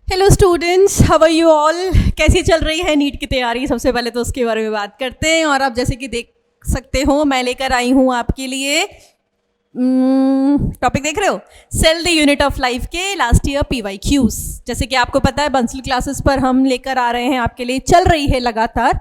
Hello students, how are you all. कैसी चल रही है नीट की तैयारी? सबसे पहले तो उसके बारे में बात करते हैं। और आप जैसे कि देख सकते हो मैं लेकर आई हूँ आपके लिए टॉपिक देख रहे हो, cell the unit of life के लास्ट ईयर PYQs। जैसे कि आपको पता है बंसल क्लासेस पर हम लेकर आ रहे हैं आपके लिए, चल रही है लगातार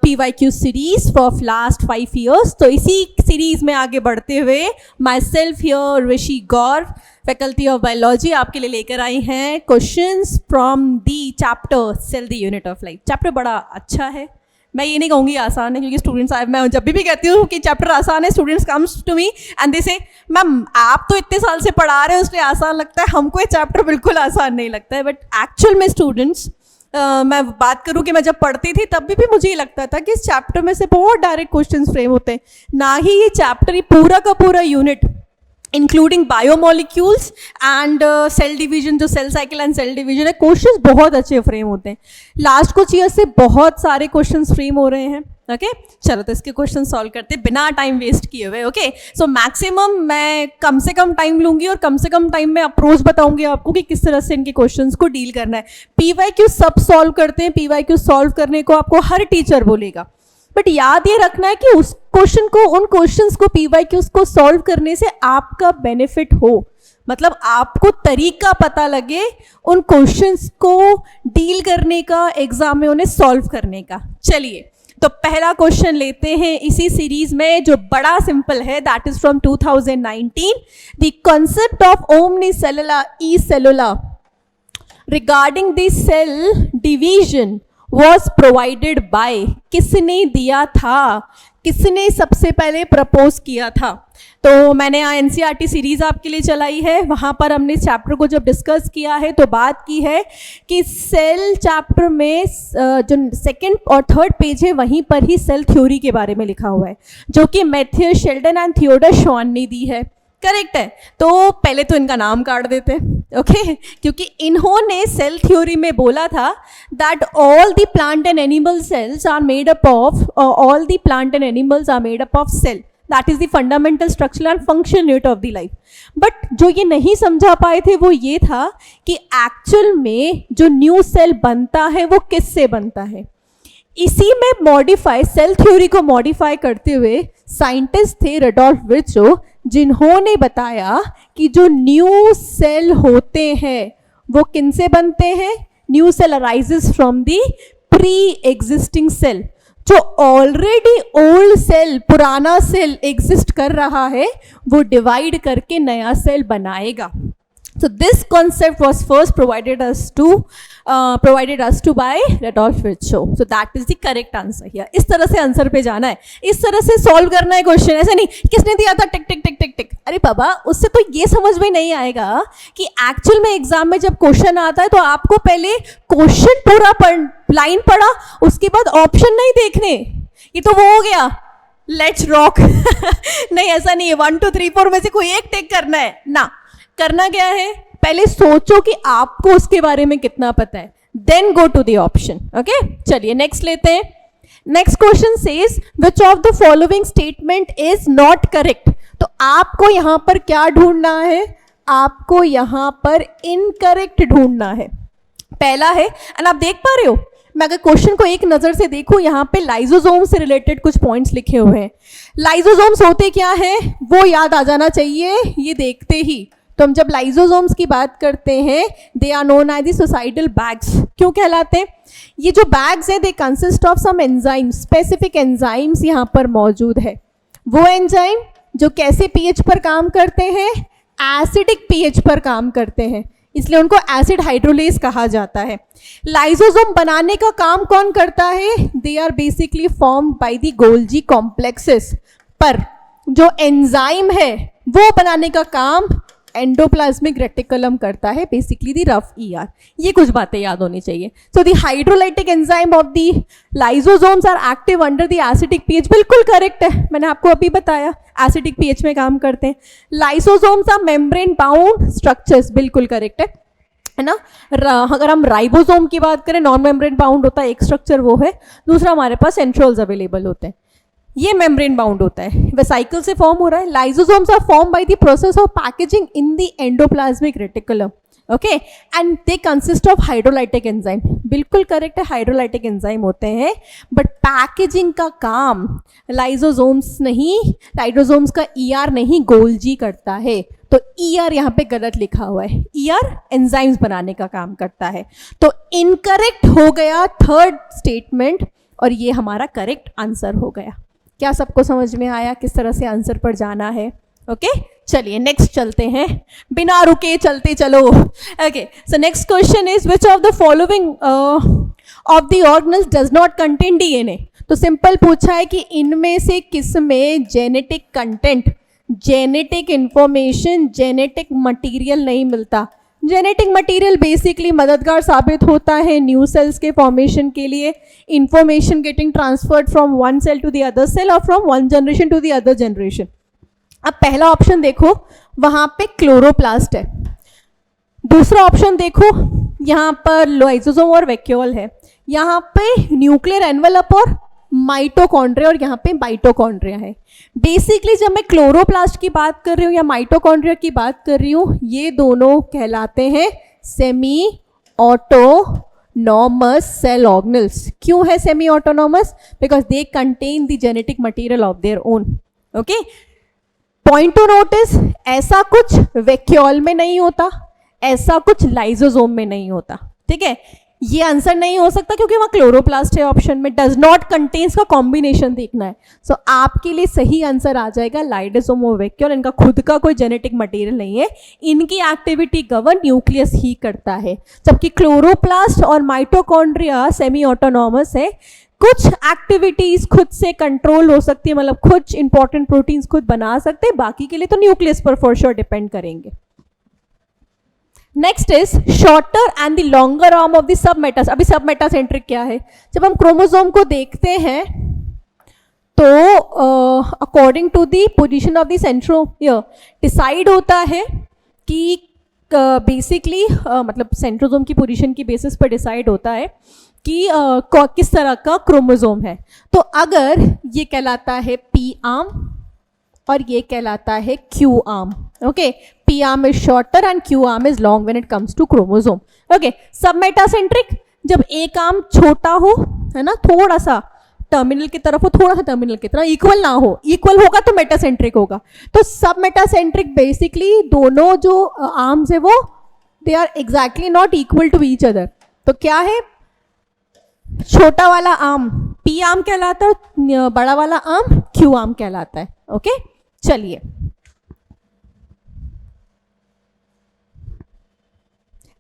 PYQ series for last 5 years। तो इसी सीरीज में आगे बढ़ते हुए myself here Rishi Gaur, faculty of biology, आपके लिए लेकर आई हैं questions from the chapter cell the unit of life. Chapter बड़ा अच्छा है, मैं ये नहीं कहूँगी आसान है, क्योंकि स्टूडेंट्स, मैं जब भी कहती हूँ कि चैप्टर आसान है, students comes to me and they say ma'am आप तो इतने साल से पढ़ा रहे हो इसलिए आसान लगता है, हमको ये चैप्टर बिल्कुल आसान नहीं लगता है। बट एक्चुअल में स्टूडेंट्स, मैं बात करूँ कि मैं जब पढ़ती थी तब भी मुझे ये लगता था कि इस चैप्टर में से बहुत डायरेक्ट क्वेश्चंस फ्रेम होते हैं, ना ही ये चैप्टर, ये पूरा का पूरा unit including biomolecules and cell division, जो cell cycle and cell division है, क्वेश्चंस बहुत अच्छे फ्रेम होते हैं। लास्ट कुछ ईयर से बहुत सारे क्वेश्चंस फ्रेम हो रहे हैं। ओके चलो तो इसके क्वेश्चन सॉल्व करते हैं बिना टाइम वेस्ट किए हुए। ओके सो मैक्सिमम मैं कम से कम टाइम लूंगी और कम से कम टाइम में अप्रोच बताऊंगी आपको कि किस तरह से इनके क्वेश्चंस को डील करना है। PYQ सब सॉल्व करते हैं, PYQ सॉल्व करने को आपको हर टीचर बोलेगा, बट याद ये रखना है कि उस क्वेश्चन को, उन क्वेश्चंस को, PYQs को सॉल्व करने से आपका बेनिफिट हो, मतलब आपको तरीका पता लगे उन क्वेश्चंस को डील करने का, एग्जाम में उन्हें सॉल्व करने का। चलिए तो पहला क्वेश्चन लेते हैं इसी सीरीज में, जो बड़ा सिंपल है, that is from 2019। The concept of omnicellular e cellular regarding the cell division was provided by, किसने दिया था, किसने सबसे पहले प्रपोज किया था? तो मैंने NCERT सीरीज आपके लिए चलाई है, वहाँ पर हमने इस चैप्टर को जब डिस्कस किया है तो बात की है कि सेल चैप्टर में जो सेकंड और थर्ड पेज है वहीं पर ही सेल थ्योरी के बारे में लिखा हुआ है, जो कि Matthew Schleiden and Theodor Schwann ने दी है। करेक्ट है, तो पहले तो इनका नाम काट देते हैं, ओके क्योंकि इन्होंने सेल थ्योरी में बोला था that all the plant and animal cells are made up of, all the plant and animals are made up of cell, that is the fundamental structure and function unit of the life. But जो ये नहीं समझा पाए थे वो ये था कि एक्चुअल में जो न्यू सेल बनता है वो किससे बनता है। इसी में मॉडिफाई, सेल थ्योरी को मॉडिफाई करते हुए साइंटिस्ट थे रडोल्फ विर्चो, जिन्होंने बताया कि जो न्यू सेल होते हैं वो किनसे बनते हैं। New cell arises from the pre existing cell. जो ऑलरेडी ओल्ड सेल, पुराना सेल एग्जिस्ट कर रहा है, वो डिवाइड करके नया सेल बनाएगा। So this concept was first provided us to by Rudolf Virchow. So that is the correct answer here. इस तरह से आंसर पे जाना है, इस तरह से सॉल्व करना है क्वेश्चन, ऐसे नहीं किसने दिया था टिक टिक टिक टिक टिक। अरे बाबा, उससे तो ये समझ में नहीं आएगा कि एक्चुअल में एग्जाम में जब क्वेश्चन आता है तो आपको पहले क्वेश्चन पूरा लाइन पढ़ा, उसके बाद ऑप्शन नहीं देखने, ये तो वो हो गया लेट्स रॉक नहीं, ऐसा नहीं है 1 2 3 4 में से कोई एक टिक करना है ना। करना क्या है, पहले सोचो कि आपको उसके बारे में कितना पता है, then go to the option. Okay चलिए नेक्स्ट लेते हैं। Next question says which of the following statement is not correct. तो आपको यहां पर क्या ढूंढना है, आपको यहां पर इनकरेक्ट ढूंढना है। पहला है, एंड आप देख पा रहे हो, मैं अगर क्वेश्चन को एक नजर से देखूं, यहाँ पे लाइजोसोम से रिलेटेड कुछ पॉइंट्स लिखे हुए हैं। लाइजोसोम्स होते क्या है वो याद आ जाना चाहिए ये देखते ही। तो हम जब लाइजोसोम्स की बात करते हैं, they are known as the societal bags. क्यों कहलाते हैं? ये जो बैग्स हैं, they consist of some enzyme, specific enzymes यहाँ पर मौजूद है। वो एंजाइम जो कैसे पीएच पर काम करते हैं, एसिडिक पीएच पर काम करते हैं, इसलिए उनको एसिड हाइड्रोलेज कहा जाता है। लाइजोसोम बनाने का काम कौन करता है? They are basically formed by the Golgi complexes, पर जो एंजाइम है वो बनाने का काम एंडोप्लाज्मिक रेटिकुलम करता है, बेसिकली दी रफ ER। ये कुछ बातें याद होनी चाहिए। So the hydrolytic enzyme of the lysosomes are active under the acidic pH. बिल्कुल करेक्ट है, मैंने आपको अभी बताया एसिडिक पीएच में काम करते हैं। Lysosomes are membrane bound structures, बिल्कुल करेक्ट है ना। अगर हम राइबोसोम की बात करें, नॉन मेम्ब्रेन बाउंड होता है, एक स्ट्रक्चर वो है, दूसरा हमारे पास सेंट्रोल्स अवेलेबल होते हैं। ये मेम्ब्रेन बाउंड होता है, वेसाइकल से फॉर्म हो रहा है। Lysosomes are form by the process of packaging in the endoplasmic reticulum. Okay, and they consist of hydrolytic enzyme, बिल्कुल करेक्ट है, हाइड्रोलाइटिक एंजाइम होते हैं, बट पैकेजिंग का काम लाइसोसोम्स नहीं, लाइसोसोम्स का ईआर नहीं, गोल्जी करता है। तो ईआर यहाँ पे गलत लिखा हुआ है, ईआर एंजाइम्स बनाने का काम करता है। तो इनकरेक्ट हो गया थर्ड स्टेटमेंट, और ये हमारा करेक्ट आंसर हो गया। क्या सबको समझ में आया किस तरह से आंसर पर जाना है? ओके, चलिए नेक्स्ट चलते हैं, बिना रुके चलते चलो। Okay, so next question is which of the following of the organelles does not contain DNA. तो सिंपल पूछा है कि इनमें से किस में genetic content, genetic information, genetic material नहीं मिलता। जेनेटिक मटेरियल बेसिकली मददगार साबित होता है न्यू सेल्स के फॉर्मेशन के लिए, information getting transferred from one cell to the other cell और from one generation to the other generation. अब पहला ऑप्शन देखो, वहां पे क्लोरोप्लास्ट है। दूसरा ऑप्शन देखो, यहाँ पर लाइसोसोम और वैक्यूल है। यहाँ पे न्यूक्लियर एनवेलप और माइटोकॉन्ड्रिया, और यहाँ पे माइटोकॉन्ड्रिया है। बेसिकली जब मैं क्लोरोप्लास्ट की बात कर रही हूँ या माइटोकॉन्ड्रिया की बात कर रही हूँ, ये दोनों कहलाते हैं सेमी ऑटोनॉमस सेल ऑर्गेनेल्स। क्यों है semi autonomous? Because they contain the genetic material of their own. Okay, point to notice, ऐसा कुछ वैक्यूल में नहीं होता, ऐसा कुछ लाइसोसोम में नहीं होता। ठीक है, ये आंसर नहीं हो सकता क्योंकि वहाँ क्लोरोप्लास्ट है ऑप्शन में, डज नॉट कंटेन्स का कॉम्बिनेशन देखना है। सो आपके लिए सही आंसर आ जाएगा लाइसोसोम और वैक्यूल। इनका खुद का कोई जेनेटिक मटेरियल नहीं है, इनकी एक्टिविटी गवर्न न्यूक्लियस ही करता है। जबकि क्लोरोप्लास्ट और माइटोकॉन्ड्रिया सेमी ऑटोनॉमस है, कुछ एक्टिविटीज खुद से कंट्रोल हो सकती है, मतलब कुछ इंपॉर्टेंट प्रोटीन्स खुद बना सकते हैं, बाकी के लिए तो न्यूक्लियस पर फॉर श्योर डिपेंड करेंगे। Next is shorter and the longer arm of the submetas. अभी सबमेटासेंट्रिक क्या है? जब हम क्रोमोसोम को देखते हैं तो according to the position of the centromere decide होता है कि बेसिकली मतलब सेंट्रोसोम की पोजीशन की बेसिस पर डिसाइड होता है कि किस तरह का क्रोमोसोम है। तो अगर ये कहलाता है पी आर्म और ये कहलाता है q arm. Okay, p arm is shorter and q arm is long when it comes to chromosome. Okay, submetacentric जब एक आर्म छोटा हो, है ना, थोड़ा सा टर्मिनल की तरफ हो, थोड़ा सा टर्मिनल की तरफ, इक्वल ना हो, इक्वल होगा तो मेटासेंट्रिक होगा। तो सबमेटासेंट्रिक बेसिकली दोनों जो आर्म्स है वो they are exactly not equal to each other. तो क्या है, छोटा वाला आर्म पी आर्म कहलाता है, बड़ा वाला आर्म क्यू आर्म कहलाता है। ओके, चलिए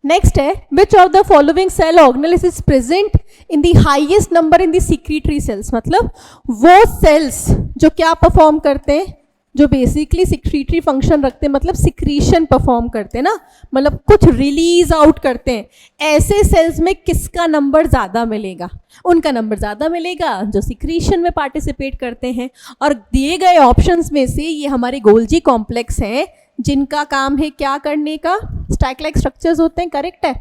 नेक्स्ट है which of the following cell organelles is present in the highest number in the secretory cells. मतलब वो सेल्स जो क्या परफॉर्म करते हैं, जो बेसिकली सिक्रीटरी फंक्शन रखते हैं, मतलब सिक्रीशन परफॉर्म करते हैं ना, मतलब कुछ रिलीज आउट करते हैं। ऐसे सेल्स में किसका नंबर ज़्यादा मिलेगा? उनका नंबर ज़्यादा मिलेगा जो सिक्रीशन में पार्टिसिपेट करते हैं। और दिए गए ऑप्शंस में से ये हमारे गोल्जी कॉम्प्लेक्स हैं जिनका काम है क्या करने का, स्टैक लाइक स्ट्रक्चर्स होते हैं, करेक्ट है,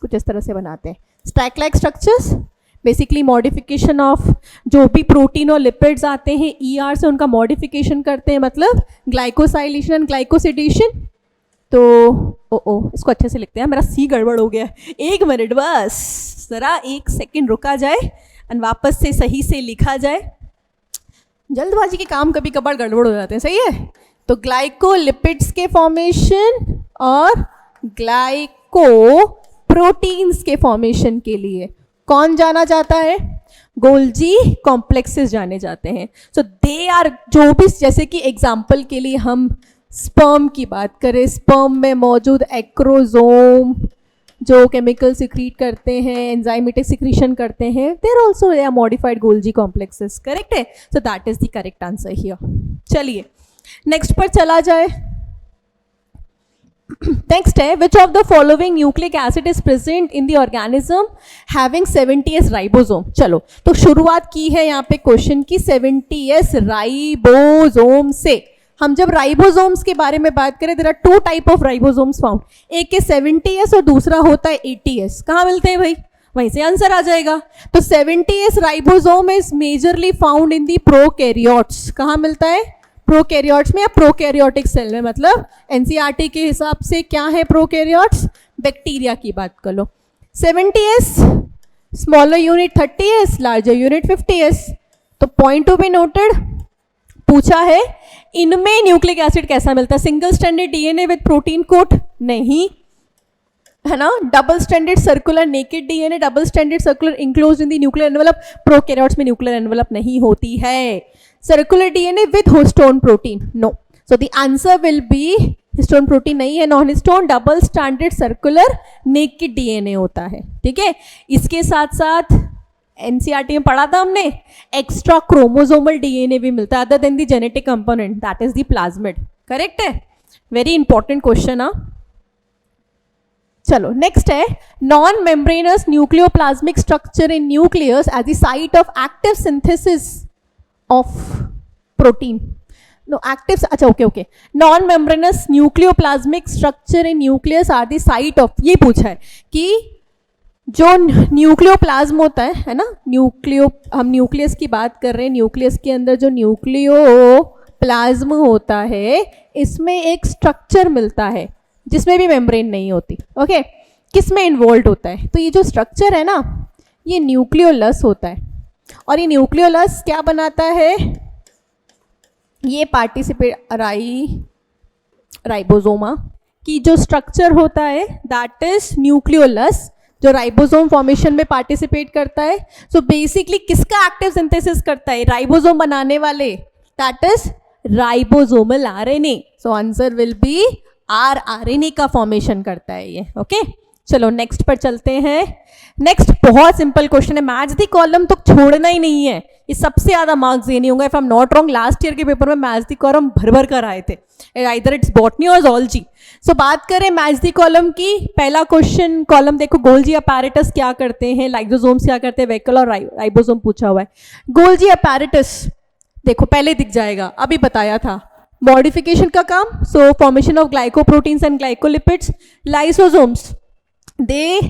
कुछ इस तरह से बनाते हैं stack like structures. Basically modification of जो भी प्रोटीन और लिपिड्स आते हैं ईआर से उनका मॉडिफिकेशन करते हैं, मतलब ग्लाइकोसाइलेशन एंड ग्लाइकोसिडेशन। तो इसको अच्छे से लिखते हैं, मेरा सी गड़बड़ हो गया, एक मिनट बस, ज़रा एक सेकंड रुका जाए एंड वापस से सही से लिखा जाए। जल्दबाजी के काम कभी कभार गड़बड़ हो जाते हैं, सही है। तो ग्लाइकोलिपिड्स के फॉर्मेशन और ग्लाइको प्रोटीन्स के फॉर्मेशन के लिए कौन जाना जाता है? गोल्जी कॉम्प्लेक्सेस जाने जाते हैं। सो दे आर, जो भी, जैसे कि एग्जाम्पल के लिए हम स्पर्म की बात करें, स्पर्म में मौजूद एक्रोजोम जो केमिकल सिक्रीट करते हैं, एंजाइमेटिक सिक्रीशन करते हैं, there also they are modified Golgi complexes, correct है। So that is the correct answer here. चलिए नेक्स्ट पर चला जाए। नेक्स्ट है which of the following nucleic acid is present in the organism having 70S ribosome. चलो, तो शुरुआत की है यहाँ पे क्वेश्चन की 70S राइबोसोम से। हम जब राइबोसोम्स के बारे में बात करें, there are two type of ribosomes found, एक है 70S और दूसरा होता है 80S। कहाँ मिलते हैं भाई? वहीं से आंसर आ जाएगा। तो 70S ribosome is majorly found in the prokaryotes. कहाँ मिलता है? प्रोकैरियोट्स में या प्रोकैरियोटिक सेल में। मतलब एनसीईआरटी के हिसाब से क्या है प्रोकैरियोट्स? बैक्टीरिया की बात कर लो, 70s, smaller unit 30s, larger unit 50s। तो पॉइंट टू बी नोटेड, पूछा है इनमें न्यूक्लिक एसिड कैसा मिलता है, single stranded DNA with protein coat नहीं है ना, double stranded circular naked DNA, double stranded circular enclosed in the nuclear envelope, prokaryotes में न्यूक्लियर एनवेलप नहीं होती है, circular DNA with histone protein no. So the answer will be histone protein नहीं है, non histone double stranded circular naked DNA होता है। ठीक है, इसके साथ साथ एनसीईआरटी में पढ़ा था हमने, एक्स्ट्रा क्रोमोसोमल डीएनए भी मिलता है other than the genetic component, that is the plasmid. Correct है, वेरी इंपॉर्टेंट क्वेश्चन। चलो नेक्स्ट है, non membranous nucleoplasmic structure in nucleus as the site of active synthesis of protein. No active, अच्छा okay, non membranous nucleoplasmic structure in nucleus are the site of, ये पूछा है कि जो nucleoplasm होता है ना, हम न्यूक्लियस की बात कर रहे हैं, न्यूक्लियस के अंदर जो न्यूक्लियोप्लाज्म होता है इसमें एक स्ट्रक्चर मिलता है जिसमें भी मेम्ब्रेन नहीं होती। ओके, किस में इन्वॉल्व होता है, तो ये जो स्ट्रक्चर है ना ये न्यूक्लियोलस होता है, और ये न्यूक्लियोलस क्या बनाता है, ये पार्टिसिपेट राइबोसोमा की जो स्ट्रक्चर होता है दैट इज न्यूक्लियोलस, जो राइबोसोम फॉर्मेशन में पार्टिसिपेट करता है। सो बेसिकली किसका एक्टिव सिंथेसिस करता है, राइबोसोम बनाने वाले, that is ribosomal RNA. So answer will B RNA का फॉर्मेशन करता है ये। ओके, चलो नेक्स्ट पर चलते हैं। नेक्स्ट बहुत सिंपल क्वेश्चन है, मैच द कॉलम तो छोड़ना ही नहीं है, ये सबसे ज्यादा मार्क्स देने होंगे। If I am not wrong, last year के पेपर में मैच द कॉलम भर भर कर आए थे, आइदर इट्स बॉटनी और ज़ूलॉजी। सो बात करें मैच द कॉलम की, पहला क्वेश्चन कॉलम देखो, गोल्जी अपैरेटस क्या करते हैं, लाइसोसोम्स क्या करते हैं, वेहिकल और राइबोसोम पूछा हुआ है। गोल्जी अपैरेटस देखो पहले दिख जाएगा, अभी बताया था, मॉडिफिकेशन का काम, so formation of glycoproteins and glycolipids. Lysosomes they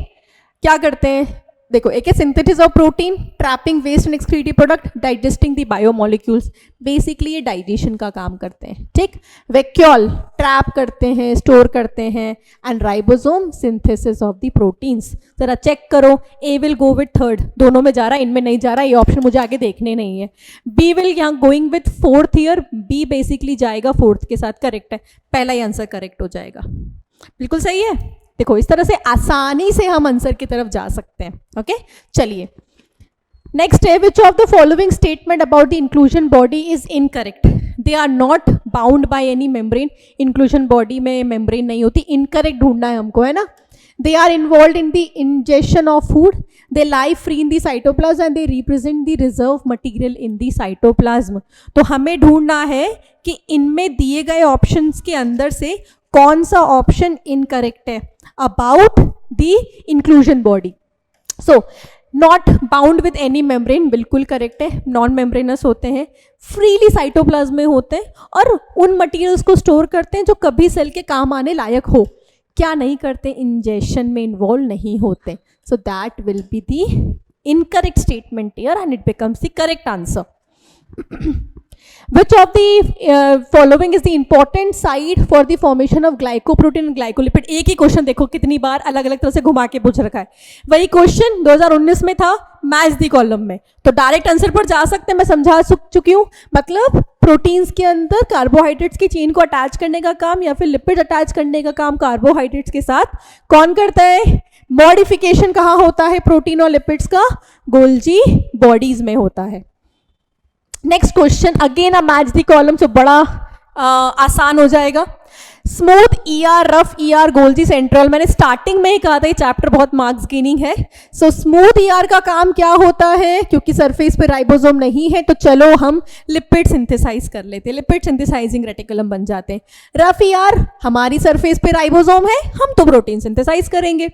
क्या करते हैं, देखो एक है synthesis of protein, trapping waste and excretive product, digesting the biomolecules, basically ये डाइजेशन का काम करते हैं। ठीक, वैक्यूल ट्रैप करते हैं, स्टोर करते हैं, and ribosome synthesis of the proteins. जरा चेक करो, ए विल गो विथ थर्ड, दोनों में जा रहा है, इनमें नहीं जा रहा, ये ऑप्शन मुझे आगे देखने नहीं है। बी विल यहाँ going with fourth year, B basically जाएगा फोर्थ के साथ, करेक्ट है, पहला ही आंसर करेक्ट हो जाएगा, बिल्कुल सही है। देखो इस तरह से आसानी से हम आंसर की तरफ जा सकते हैं। ओके, चलिए नेक्स्ट है, which of the following statement about the inclusion body is incorrect, they are not bound by any membrane, inclusion body में मेम्ब्रेन नहीं होती, इनकरेक्ट ढूंढना है हमको, है ना। They are involve in the ingestion of food, they lie free in the cytoplasm and they represent the reserve material in the cytoplasm. तो हमें ढूंढना है कि इनमें दिए गए ऑप्शंस के अंदर से कौन सा ऑप्शन इनकरेक्ट है about the inclusion body. So not bound with any membrane बिल्कुल करेक्ट है, नॉन मेम्ब्रेनस होते हैं, फ्रीली साइटोप्लाज्म में होते हैं, और उन मटेरियल्स को स्टोर करते हैं जो कभी सेल के काम आने लायक हो, क्या नहीं करते, इंजेशन में इन्वॉल्व नहीं होते। So that will be the incorrect statement here and it becomes the correct answer. Which of the following is the important site for the formation of glycoprotein and glycolipid? एक ही question देखो कितनी बार अलग अलग तरह से घुमा के पूछ रखा है, वही क्वेश्चन 2019 में था मैच दी कॉलम में, तो डायरेक्ट आंसर पर जा सकते हैं, मैं समझा चुकी हूँ। मतलब प्रोटीन्स के अंदर कार्बोहाइड्रेट्स की चेन को अटैच करने का काम या फिर लिपिड अटैच करने का काम कार्बोहाइड्रेट्स के साथ कौन करता है, मॉडिफिकेशन कहाँ होता है प्रोटीन और लिपिड्स का, गोल्जी बॉडीज में होता है। Next question again a match the column, से बड़ा आसान हो जाएगा। Smooth ER, rough ER, Golgi central, मैंने स्टार्टिंग में ही कहा था ये चैप्टर बहुत मार्क्स गेनिंग है। सो स्मूथ ईआर का काम क्या होता है, क्योंकि सरफेस पे राइबोसोम नहीं है तो चलो हम लिपिड सिंथेसाइज कर लेते हैं, लिपिड सिंथेसाइजिंग रेटिकुलम बन जाते हैं। रफ ईआर, हमारी सरफेस पे राइबोसोम है, हम तो प्रोटीन सिंथेसाइज करेंगे।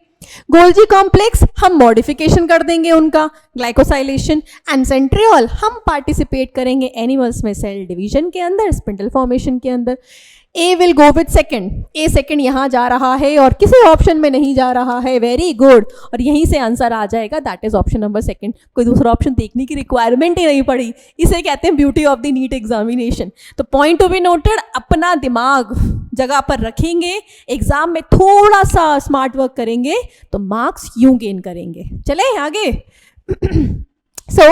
गोल्जी कॉम्प्लेक्स, हम मॉडिफिकेशन कर देंगे उनका, ग्लाइकोसाइलेशन। एंड सेंट्रियोल, हम पार्टिसिपेट करेंगे एनिमल्स में सेल डिवीजन के अंदर, स्पिंडल फॉर्मेशन के अंदर। A will go with second, A second यहाँ जा रहा है और किसी ऑप्शन में नहीं जा रहा है, वेरी गुड, और यहीं से आंसर आ जाएगा, that is option number second. कोई दूसरा ऑप्शन देखने की रिक्वायरमेंट ही नहीं पड़ी, इसे कहते हैं beauty of the NEET examination. तो पॉइंट टू बी नोटेड, अपना दिमाग जगह पर रखेंगे, एग्जाम में थोड़ा सा स्मार्ट वर्क करेंगे तो मार्क्स यूं गेन करेंगे। चले आगे। सो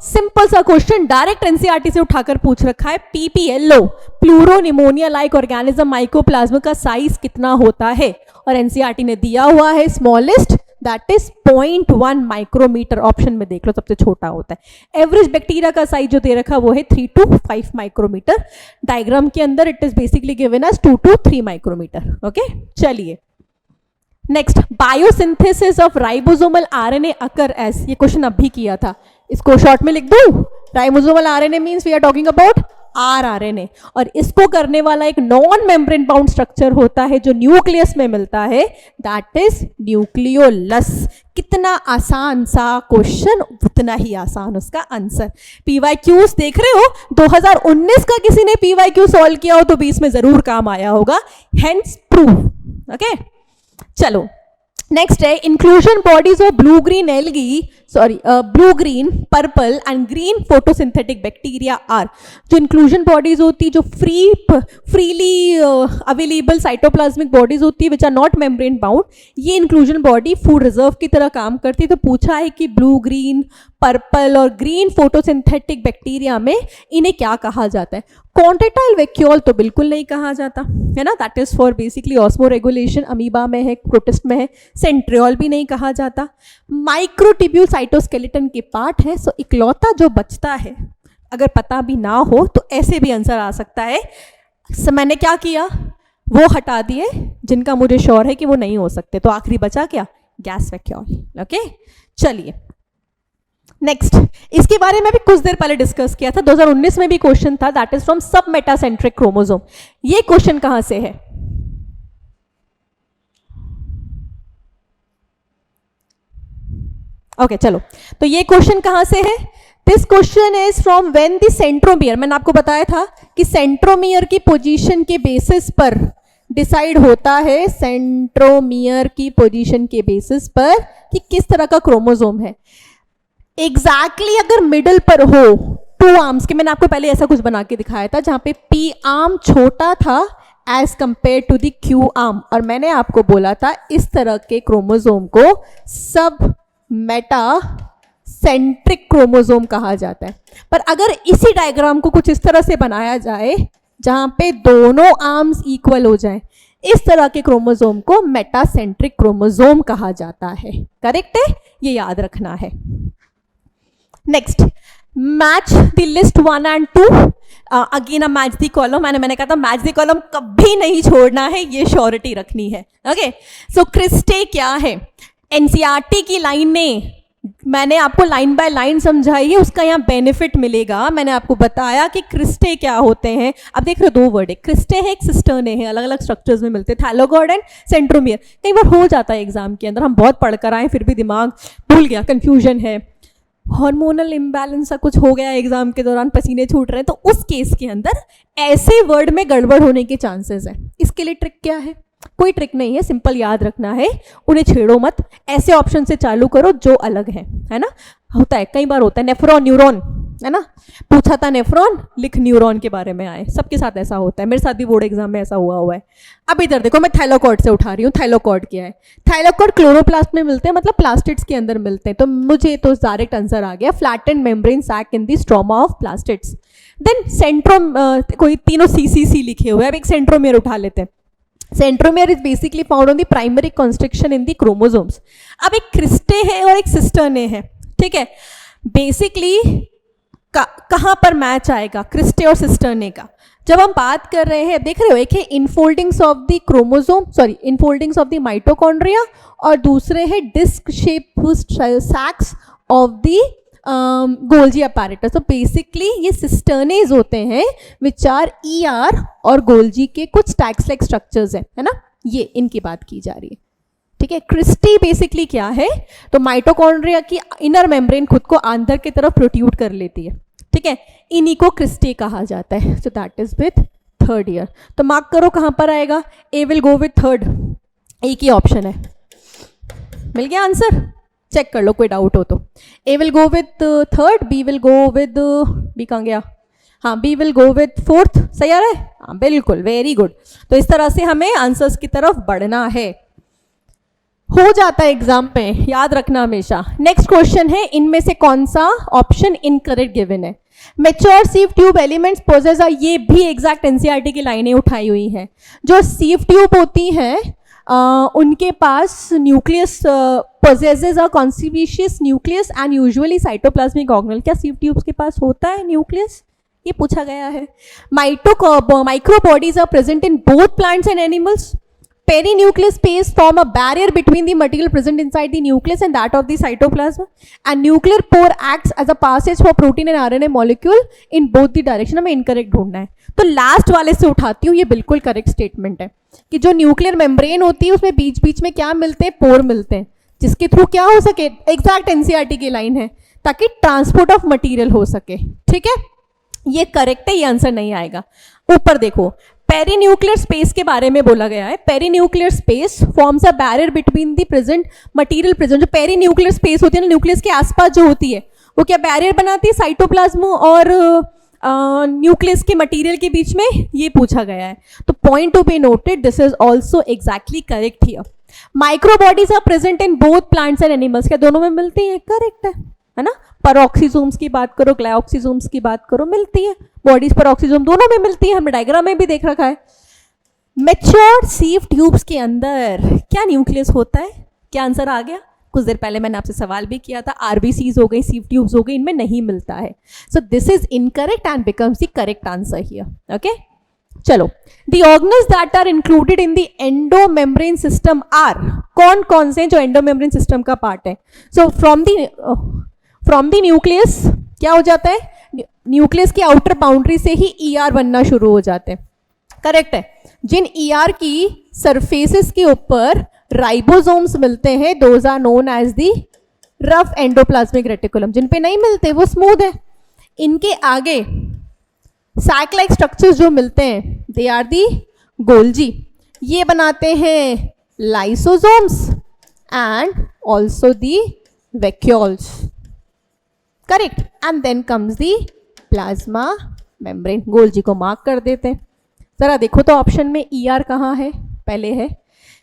सिंपल सा क्वेश्चन डायरेक्ट एनसीईआरटी से उठाकर पूछ रखा है, PPLO pleuro pneumonia like organism mycoplasma का साइज कितना होता है, और एनसीईआरटी ने दिया हुआ है smallest, that is 0.1 micrometer, option में देख लो सबसे छोटा होता है। एवरेज बैक्टीरिया का साइज जो दे रखा वो है 3 to 5 माइक्रोमीटर, डायग्राम के अंदर it is basically given as 2 to 3 micrometre. Okay, चलिए next, biosynthesis of ribosomal RNA occur as, ये क्वेश्चन अभी किया था, इसको शॉर्ट में लिख दूं, ribosomal RNA means we are talking about rRNA, और इसको करने वाला एक नॉन मेम्ब्रेन बाउंड स्ट्रक्चर होता है जो न्यूक्लियस में मिलता है, दैट इज न्यूक्लियोलस। कितना आसान सा क्वेश्चन, उतना ही आसान उसका आंसर। पीवाईक्यूज देख रहे हो, 2019 का किसी ने पीवाईक्यू सॉल्व किया हो तो 20 में जरूर काम आया होगा, हेंस प्रूव। ओके, चलो नेक्स्ट है, inclusion bodies of blue green algae, sorry blue green purple and green photosynthetic bacteria are. जो इंक्लूजन बॉडीज होती है, जो फ्रीली अवेलेबल साइटोप्लाज्मिक बॉडीज होती है which are not membrane bound, ये इंक्लूजन बॉडी फूड रिजर्व की तरह काम करती है। तो पूछा है कि ब्लू ग्रीन पर्पल और ग्रीन फोटोसिंथेटिक बैक्टीरिया में इन्हें क्या कहा जाता है। क्वांटिटाइल वैक्यूल तो बिल्कुल नहीं कहा जाता है ना, that is for basically osmo regulation, amoeba में है, प्रोटिस्ट में है। सेंट्रियोल भी नहीं कहा जाता। माइक्रोट्यूब्यूल साइटोस्केलेटन के पार्ट है। सो इकलौता जो बचता है, अगर पता भी ना हो तो ऐसे भी आंसर आ सकता है। मैंने क्या किया, वो हटा दिए जिनका मुझे श्योर है कि वो नहीं हो सकते, तो आखिरी बचा क्या, गैस वैक्यूल। ओके, चलिए नेक्स्ट, इसके बारे में भी कुछ देर पहले डिस्कस किया था, 2019 में भी क्वेश्चन था, दैट इज फ्रॉम सब मेटासेंट्रिक क्रोमोसोम। ये क्वेश्चन कहां से है, ओके चलो, तो ये क्वेश्चन कहां से है, this question is from when the centromere, मैंने आपको बताया था कि सेंट्रोमियर की पोजीशन के बेसिस पर डिसाइड होता है, सेंट्रोमियर की पोजीशन के बेसिस पर कि किस तरह का क्रोमोसोम है। एग्जैक्टली अगर मिडल पर हो, 2 आर्म्स के, मैंने आपको पहले ऐसा कुछ बना के दिखाया था जहां पे पी आर्म छोटा था as compare to the q arm, और मैंने आपको बोला था इस तरह के क्रोमोसोम को सब मेटा सेंट्रिक क्रोमोसोम कहा जाता है। पर अगर इसी डायग्राम को कुछ इस तरह से बनाया जाए जहां पे दोनों आर्म्स इक्वल हो जाए, इस तरह के क्रोमोसोम को मेटासेंट्रिक क्रोमोसोम कहा जाता है। करेक्ट है, ये याद रखना है। Next, match the list 1 and 2, again match the column, मैंने कहा था मैच द कॉलम कभी नहीं छोड़ना है, ये श्योरिटी रखनी है। ओके, सो क्रिस्टे क्या है, एनसीईआरटी की लाइन ने मैंने आपको लाइन बाय लाइन समझाई है, उसका यहाँ बेनिफिट मिलेगा। मैंने आपको बताया कि क्रिस्टे क्या होते हैं। अब देख रहे हो 2 वर्ड है, क्रिस्टे है, एक सिस्टर्ने है, अलग अलग स्ट्रक्चर्स में मिलते हैं, थैलोगॉइड एंड सेंट्रोमियर। कई बार हो जाता है एग्जाम के अंदर, हम बहुत पढ़ कर आए फिर भी दिमाग भूल गया, कंफ्यूजन है, हार्मोनल इम्बैलेंस सा कुछ हो गया एग्जाम के दौरान, पसीने छूट रहे हैं, तो उस केस के अंदर ऐसे वर्ड में गड़बड़ होने के चांसेस है। इसके लिए ट्रिक क्या है, कोई ट्रिक नहीं है, सिंपल याद रखना है, उन्हें छेड़ो मत, ऐसे ऑप्शन से चालू करो जो अलग है ना। होता है, कई बार होता है, नेफ्रॉन न्यूरॉन है ना, पूछा था नेफ्रॉन, लिख न्यूरॉन के बारे में आए, सबके साथ ऐसा होता है, मेरे साथ भी बोर्ड एग्जाम में ऐसा हुआ है। अब इधर देखो, मैं थाइलोकॉर्ड से उठा रही हूँ। थाइलोकॉर्ड क्या है, थाइलोकॉर्ड क्लोरोप्लास्ट में मिलते हैं, मतलब प्लास्टिड्स के अंदर मिलते हैं, तो मुझे तो डायरेक्ट आंसर आ गया, flattened membrane sac in the stroma of plastids. Then centromere, कोई तीनों सीसीसी लिखे हुए, अब एक सेंट्रोमियर उठा लेते हैं। Centromere is basically found on the primary constriction in the chromosomes. अब एक क्रिस्टे है और एक सिस्टर्ने है, ठीक है। बेसिकली कहां पर मैच आएगा क्रिस्टे और सिस्टर्ने का, जब हम बात कर रहे हैं, देख रहे हो, एक है infoldings of the chromosome, sorry infoldings of the mitochondria, और दूसरे है disc shape sacs of the Golgi apparatus. तो बेसिकली ये सिस्टर्नेज होते हैं विच आर ER और गोल्जी के कुछ टैक्स लाइक स्ट्रक्चर्स है ना, ये इनकी बात की जा रही है, ठीक है। क्रिस्टी बेसिकली क्या है, तो माइटोकॉन्ड्रिया की इनर मेम्ब्रेन खुद को अंदर की तरफ प्रोट्यूट कर लेती है, ठीक है, इन्हीं को क्रिस्टी कहा जाता है। So that is with third year. तो मार्क करो कहाँ पर आएगा, ए विल गो विथ थर्ड, एक ही ऑप्शन है। मिल गया आंसर, चेक कर लो कोई डाउट हो तो। A will go with third, B will go with, B कहाँ गया, हाँ B will go with fourth, सही आ रहा है, हाँ बिल्कुल, वेरी गुड। तो इस तरह से हमें आंसर्स की तरफ बढ़ना है, हो जाता है एग्जाम में, याद रखना हमेशा। नेक्स्ट क्वेश्चन है, इनमें से कौन सा ऑप्शन इनकरेक्ट गिवन है। Mature sieve tube elements possess, ये भी एग्जैक्ट एनसीईआरटी की लाइनें उठाई हुई हैं। जो सीव ट्यूब होती हैं उनके पास nucleus possesses a conspicuous nucleus and usually cytoplasmic organelle. क्या सीव ट्यूब्स के पास होता है न्यूक्लियस, ये पूछा गया है। Micro bodies are present in both plants and animals. Perinuclear space form a barrier between the material present inside the nucleus and that of the cytoplasm, and nuclear pore acts as a passage for protein and RNA molecule in both the direction। हमें incorrect ढूंढना है, तो last वाले से उठाती हूँ, ये बिल्कुल करेक्ट स्टेटमेंट है कि जो न्यूक्लियर मेम्ब्रेन होती है उसमें बीच बीच में क्या मिलते हैं, पोर मिलते हैं, जिसके थ्रू क्या हो सके, एग्जैक्ट एनसीईआरटी की लाइन है, ताकि ट्रांसपोर्ट ऑफ मटीरियल हो सके। ठीक है, ये करेक्ट है, ये आंसर नहीं आएगा। ऊपर देखो, पेरीन्यूक्लियर स्पेस के बारे में बोला गया है। Perinuclear space forms a barrier between the present material present. जो पेरीन्यूक्लियर स्पेस होती है ना, न्यूक्लियस के आसपास जो होती है, वो क्या बैरियर बनाती है साइटोप्लाज्म और न्यूक्लियस के मटेरियल के बीच में, ये पूछा गया है। तो point to be noted, this is also exactly correct here. Micro bodies are present in both plants and animals, क्या दोनों में मिलती है, करेक्ट है ना। पैरोक्सिसोम्स की बात करो, ग्लाइऑक्सिसोम्स की बात करो, मिलती है। बॉडीज पैरोक्सिसोम दोनों में मिलती है, हमने डायग्राम में भी देख रखा है। मैच्योर सीव ट्यूब्स के अंदर क्या न्यूक्लियस होता है, क्या आंसर आ गया। कुछ देर पहले मैंने आपसे सवाल भी किया था, आरबीसीज हो गई, सीव ट्यूब्स हो गई, इनमें नहीं मिलता है। So this is incorrect and becomes the correct answer here. Okay, चलो, the organelles that are included in the endomembrane system are, कौन कौन से जो एंडोमेम्ब्रेन सिस्टम का पार्ट है। सो फ्रॉम द न्यूक्लियस क्या हो जाता है, न्यूक्लियस की आउटर बाउंड्री से ही ईआर बनना शुरू हो जाते हैं, करेक्ट है। जिन ईआर की सरफेसेस के ऊपर राइबोसोम्स मिलते हैं, those are known as the rough endoplasmic reticulum. जिन पे नहीं मिलते वो स्मूथ है। इनके आगे सैक लाइक स्ट्रक्चर्स जो मिलते हैं, दे आर दी गोल्जी, ये बनाते हैं lysosomes and also the vacuoles, correct. And then comes the plasma membrane. Golgi को मार्क कर देते हैं। जरा देखो तो ऑप्शन में ईआर कहाँ है, पहले है।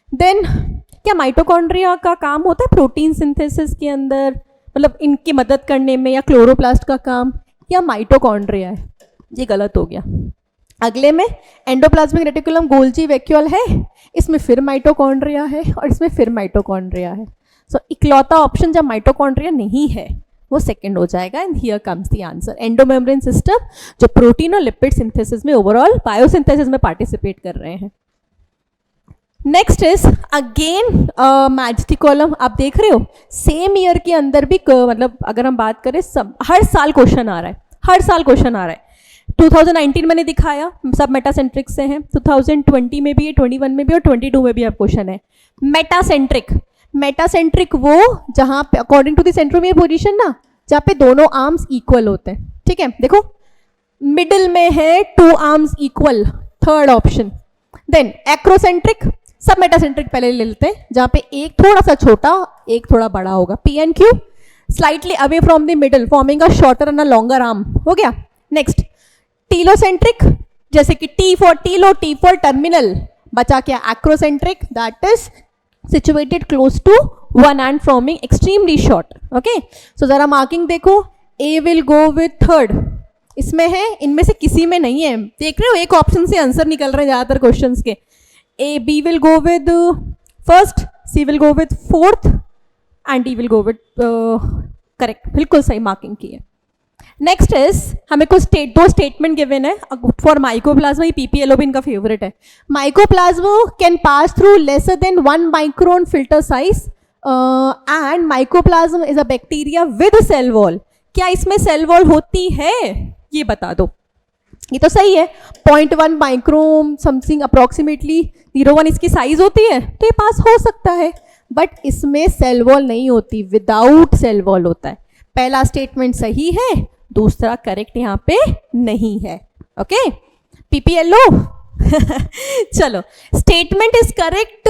देन क्या माइटोकॉन्ड्रिया का काम होता है प्रोटीन सिंथेसिस के अंदर, मतलब इनकी मदद करने में, या क्लोरोप्लास्ट का काम, या माइटोकॉन्ड्रिया है, ये गलत हो गया। अगले में एंडोप्लाज्मिक रेटिकुलम, गोल्जी, वैक्यूल है, इसमें फिर माइटोकॉन्ड्रिया है और इसमें फिर माइटोकॉन्ड्रिया है। सो इकलौता ऑप्शन जब माइटोकॉन्ड्रिया नहीं है वो सेकंड हो जाएगा। And here comes the answer, endomembrane system जो प्रोटीन और लिपिड सिंथेसिस में, ओवरऑल बायोसिंथेसिस में पार्टिसिपेट कर रहे हैं। Next is again majestic column. आप देख रहे हो सेम ईयर के अंदर भी, मतलब अगर हम बात करें, हर साल क्वेश्चन आ रहा है, हर साल क्वेश्चन आ रहा है। 2019 मैंने दिखाया, सब मेटासेंट्रिक से हैं। 2020 में भी है, 21 में भी और 22 में भी अब क्वेश्चन है। मेटासेंट्रिक, मेटासेंट्रिक वो जहां पे according to the centromere position ना, जहाँ पे दोनों आर्म्स इक्वल होते हैं। ठीक है, देखो मिडिल में है 2 arms equal, third option. Then acrocentric, sub metacentric पहले ले लेते हैं, जहाँ पे एक थोड़ा सा छोटा, एक थोड़ा बड़ा होगा। P and Q, slightly away from the middle, forming a shorter and a longer arm, हो गया। नेक्स्ट टीलोसेंट्रिक, जैसे कि T for telo, T for terminal, बचा क्या acrocentric, that is situated close to one and forming extremely short। okay, so जरा marking देखो, A will go with third, इसमें है, इनमें से किसी में नहीं है। देख रहे हो एक ऑप्शन से आंसर निकल रहे हैं ज्यादातर क्वेश्चंस के। A, B will go with first, C will go with fourth and D will go with correct, बिल्कुल सही मार्किंग की है। नेक्स्ट इज, हमें कुछ दो स्टेटमेंट गिवन है फॉर माइकोप्लाज्मा, ये पीपीएलओबी इनका फेवरेट है। Mycoplasma can pass through lesser than 1 micron filter size and mycoplasma is a bacteria with cell wall. क्या इसमें सेल वॉल होती है, ये बता दो। ये तो सही है, 0.1 माइक्रोन समथिंग अप्रोक्सीमेटली 0.1 इसकी साइज होती है, तो ये पास हो सकता है। बट इसमें सेल वॉल नहीं होती, विदाउट सेल वॉल होता है। पहला स्टेटमेंट सही है, दूसरा करेक्ट यहाँ पे नहीं है। ओके, PPLO चलो, statement is correct,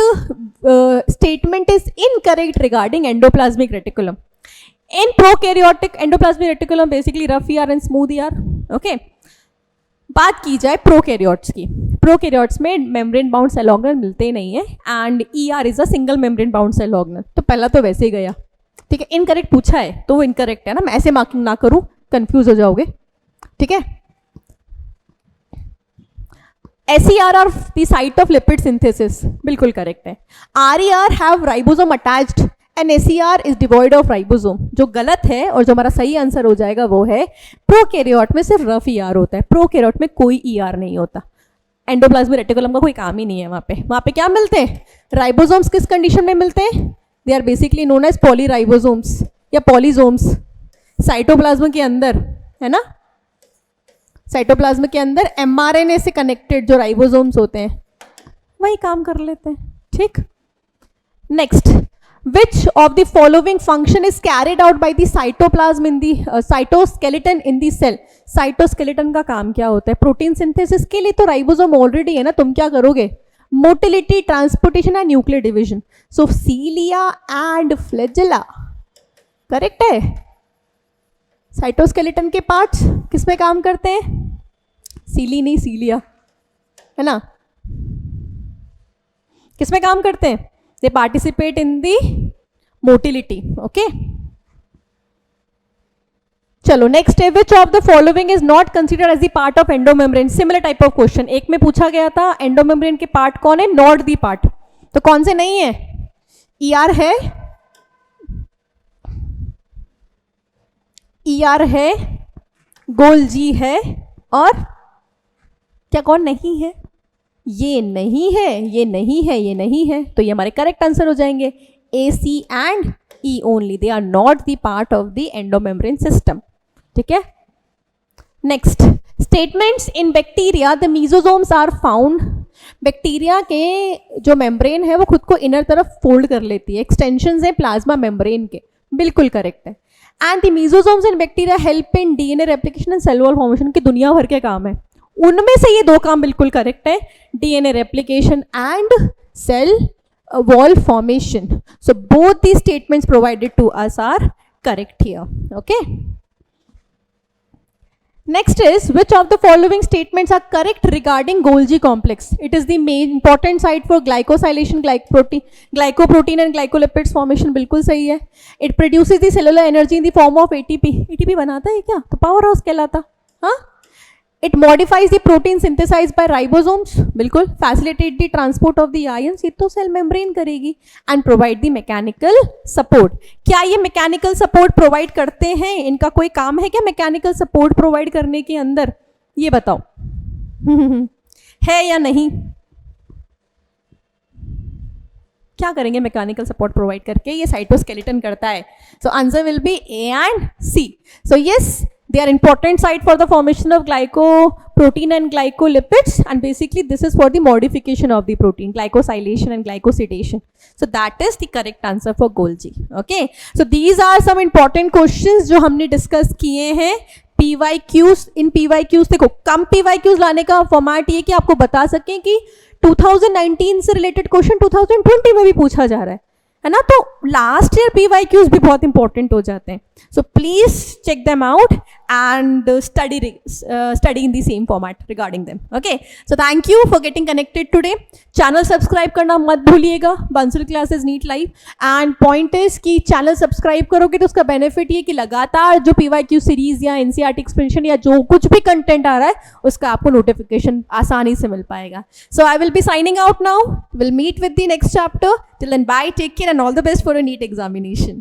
statement is incorrect regarding endoplasmic reticulum. In prokaryotic endoplasmic reticulum basically rough ER and smooth ER. Okay, बात की जाए प्रोकैरियोट्स की. प्रोकैरियोट्स में मेम्ब्रेन बाउंड सेल ऑर्गेनल मिलते नहीं है and ER is a single membrane bound cell organelle. तो पहला तो वैसे ही गया, ठीक है. इनकरेक्ट पूछा है तो वो इनकरेक्ट है ना, मैं ऐसे मार्किंग ना करूं, कंफ्यूज हो जाओगे, ठीक है. SER are the site of lipid synthesis, बिल्कुल करेक्ट है. RER have ribosome attached and SER is devoid of ribosome. जो गलत है और जो हमारा सही आंसर हो जाएगा वो है प्रोकैरियोट में सिर्फ रफ ER होता है, प्रोकैरियोट में कोई ER नहीं होता. एंडोप्लाज्मिक रेटिकुलम का कोई काम ही नहीं है वहाँ पे. वहाँ पे क्या मिलते हैं? राइबोसोम्स. किस कंडीशन में मिलते हैं? They are basically known as polyribosomes या पॉलीजोम्स. साइटोप्लाज्म के अंदर है ना, साइटोप्लाज्म के अंदर mRNA से कनेक्टेड जो राइबोसोम्स होते हैं वही काम कर लेते हैं, ठीक. Next, which of the following function is carried out by the cytoplasm in the cytoskeleton in the cell. Cytoskeleton का काम क्या होता है? प्रोटीन सिंथेसिस के लिए तो राइबोसोम ऑलरेडी है ना, तुम क्या करोगे? Motility, transportation and nuclear division. So cilia and flagella correct है. साइटोस्केलेटन के पार्ट्स किस में काम करते हैं? सीली नहीं, सीलिया है ना. किस में काम करते हैं? They participate in the motility. Okay, चलो नेक्स्ट है, which of the following is not considered as the part of endomembrane. Similar type of question. एक में पूछा गया था एंडोमेम्ब्रेन के पार्ट कौन है, नॉट दी पार्ट. तो कौन से नहीं है? ER है, ER है, गोल्जी है, और क्या कौन नहीं है? ये नहीं है, ये नहीं है, ये नहीं है. तो ये हमारे करेक्ट आंसर हो जाएंगे. AC and E only, they are not the part of the endomembrane system, ठीक है. Next, statements in bacteria the mesosomes are found. Bacteria के जो मेम्ब्रेन है वो खुद को इनर तरफ फोल्ड कर लेती है, एक्सटेंशन है प्लाज्मा मेम्ब्रेन के, बिल्कुल करेक्ट है. And the mesosomes in bacteria help in DNA replication and cell wall formation की दुनिया भर के काम है. उनमें से ये दो काम बिल्कुल करेक्ट है, DNA replication and cell wall formation. So both these statements provided to us are correct here. Okay. Next is, which of the following statements are correct regarding Golgi complex? It is the main important site for glycosylation, glycoprotein and glycolipids formation. बिल्कुल सही है. It produces the cellular energy in the form of ATP. ATP बनाता है क्या? तो power house कहलाता. हाँ. It modifies the protein synthesized by ribosomes. बिल्कुल. Facilitate the transport of the ions. ये तो सेल मेम्ब्रेन करेगी. And provide the mechanical support. क्या ये मैकेनिकल सपोर्ट प्रोवाइड करते हैं? इनका कोई काम है क्या मैकेनिकल सपोर्ट प्रोवाइड करने के अंदर? ये बताओ है या नहीं? क्या करेंगे मैकेनिकल सपोर्ट प्रोवाइड करके? ये साइटोस्केलेटन करता है. So answer will B A and C. So yes, they are important site for the formation of glycoprotein and glycolipids, and basically this is for the modification of the protein, glycosylation and glycosidation. So that is the correct answer for Golgi. Okay, so these are some important questions जो हमने discuss किए हैं. PYQs, इन PYQs देखो, कम PYQs लाने का format ये कि आपको बता सकें कि 2019 से रिलेटेड क्वेश्चन 2020 में भी पूछा जा रहा है ना. तो लास्ट ईयर PYQs भी बहुत इंपॉर्टेंट हो जाते हैं. So please check them out and study in the same format regarding them. Okay, so thank you for getting connected today. Channel subscribe करना मत भूलिएगा, Bansal classes NEET live. And point is कि channel subscribe करोगे तो उसका benefit ये कि लगातार जो PYQ सीरीज या NCERT एक्सपेंशन या जो कुछ भी कंटेंट आ रहा है उसका आपको नोटिफिकेशन आसानी से मिल पाएगा. So I will be signing out now. Will meet with the next chapter. Till then, bye, take care, and all the best for a NEET examination.